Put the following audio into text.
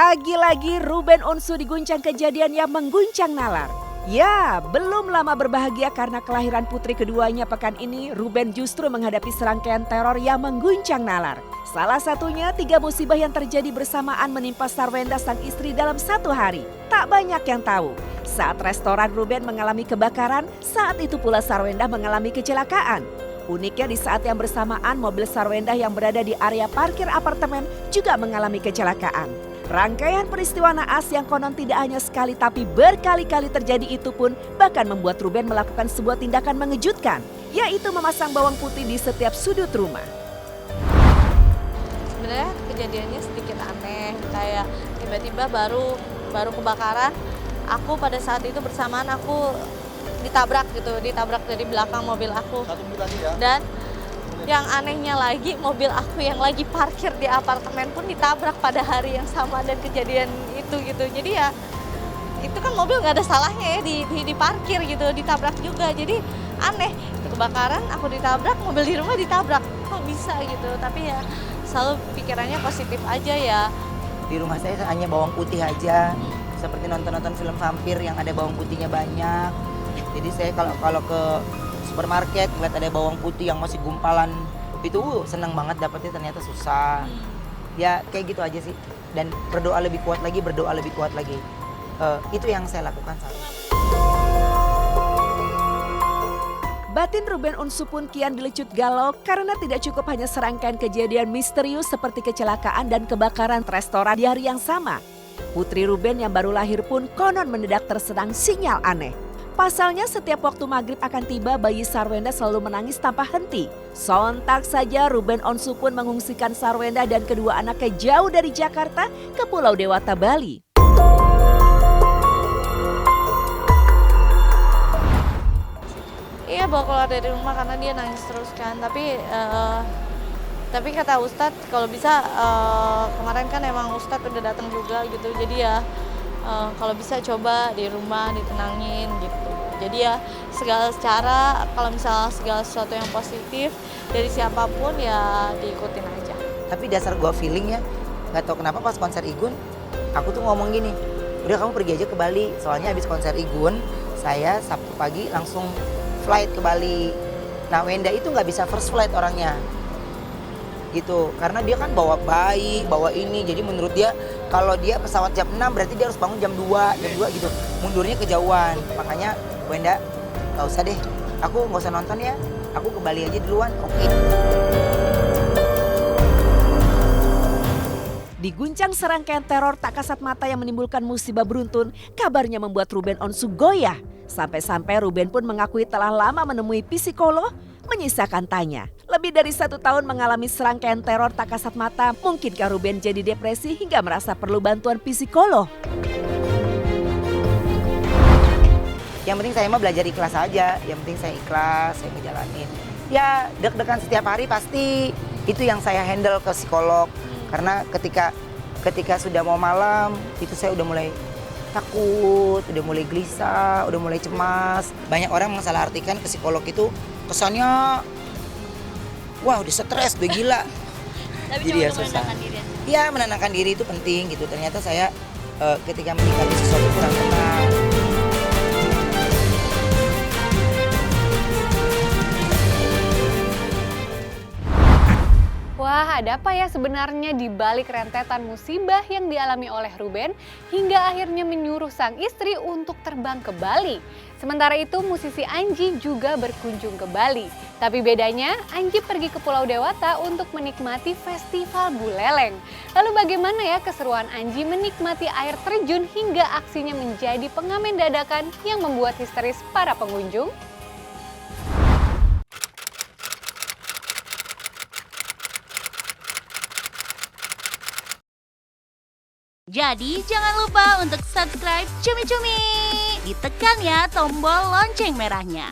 Lagi-lagi Ruben Onsu diguncang kejadian yang mengguncang nalar. Ya, belum lama berbahagia karena kelahiran putri keduanya pekan ini, Ruben justru menghadapi serangkaian teror yang mengguncang nalar. Salah satunya 3 musibah yang terjadi bersamaan menimpa Sarwenda sang istri dalam satu hari. Tak banyak yang tahu, saat restoran Ruben mengalami kebakaran, saat itu pula Sarwenda mengalami kecelakaan. Uniknya di saat yang bersamaan mobil Sarwenda yang berada di area parkir apartemen juga mengalami kecelakaan. Rangkaian peristiwa naas yang konon tidak hanya sekali tapi berkali-kali terjadi itu pun bahkan membuat Ruben melakukan sebuah tindakan mengejutkan, yaitu memasang bawang putih di setiap sudut rumah. Sebenarnya kejadiannya sedikit aneh, kayak tiba-tiba baru kebakaran, aku pada saat itu bersamaan aku ditabrak dari belakang mobil aku. Dan yang anehnya lagi, mobil aku yang lagi parkir di apartemen pun ditabrak pada hari yang sama dan kejadian itu gitu. Jadi ya itu kan mobil nggak ada salahnya ya di parkir gitu, ditabrak juga. Jadi aneh, itu kebakaran, aku ditabrak, mobil di rumah ditabrak. Kok bisa gitu, tapi ya selalu pikirannya positif aja ya. Di rumah saya hanya bawang putih aja, seperti nonton-nonton film vampir yang ada bawang putihnya banyak. Jadi saya kalau ke supermarket ngeliat ada bawang putih yang masih gumpalan itu seneng banget dapetnya, ternyata susah. Ya kayak gitu aja sih. Dan berdoa lebih kuat lagi. Itu yang saya lakukan saat ini. Batin Ruben Onsu pun kian dilecut galau karena tidak cukup hanya serangkaian kejadian misterius seperti kecelakaan dan kebakaran restoran di hari yang sama. Putri Ruben yang baru lahir pun konon mendadak terserang sinyal aneh. Pasalnya setiap waktu maghrib akan tiba, bayi Sarwenda selalu menangis tanpa henti. Sontak saja Ruben Onsu pun mengungsikan Sarwenda dan kedua anaknya jauh dari Jakarta ke Pulau Dewata, Bali. Iya, bawa keluar dari rumah karena dia nangis terus kan. Tapi kata Ustadz kalau bisa, kemarin kan emang Ustadz udah datang juga gitu. Jadi ya kalau bisa coba di rumah ditenangin gitu. Jadi ya segala cara, kalau misalnya segala sesuatu yang positif dari siapapun ya diikutin aja. Tapi dasar gua feeling ya, nggak tahu kenapa pas konser Igun, aku tuh ngomong gini, udah kamu pergi aja ke Bali. Soalnya habis konser Igun, saya Sabtu pagi langsung flight ke Bali. Nah Wenda itu nggak bisa first flight orangnya. Gitu, karena dia kan bawa bayi, bawa ini, jadi menurut dia kalau dia pesawat jam 6 berarti dia harus bangun jam 2 gitu, mundurnya kejauhan. Makanya Wenda gak usah deh, aku gak usah nonton ya, aku ke Bali aja duluan, oke. Diguncang serangkaian teror tak kasat mata yang menimbulkan musibah beruntun, kabarnya membuat Ruben Onsu goyah. Sampai-sampai Ruben pun mengakui telah lama menemui psikolog, menyisakan tanya. Lebih dari 1 tahun mengalami serangkaian teror tak kasat mata, mungkinkah Ruben jadi depresi hingga merasa perlu bantuan psikolog? Yang penting saya mah belajar ikhlas aja, yang penting saya ikhlas, saya ngejalanin. Ya deg-degan setiap hari pasti, itu yang saya handle ke psikolog. Karena ketika sudah mau malam, itu saya udah mulai takut, udah mulai gelisah, udah mulai cemas. Banyak orang mensalahartikan ke psikolog itu kesannya, wah udah stres, udah gila. Tapi jadi ya susah. Iya, menenangkan diri itu penting gitu. Ternyata saya ketika menikmati sesuatu kurang tenang. Wah, ada apa ya sebenarnya di balik rentetan musibah yang dialami oleh Ruben hingga akhirnya menyuruh sang istri untuk terbang ke Bali. Sementara itu musisi Anji juga berkunjung ke Bali. Tapi bedanya Anji pergi ke Pulau Dewata untuk menikmati festival Buleleng. Lalu bagaimana ya keseruan Anji menikmati air terjun hingga aksinya menjadi pengamen dadakan yang membuat histeris para pengunjung? Jadi jangan lupa untuk subscribe Cumi Cumi. Ditekan ya tombol lonceng merahnya.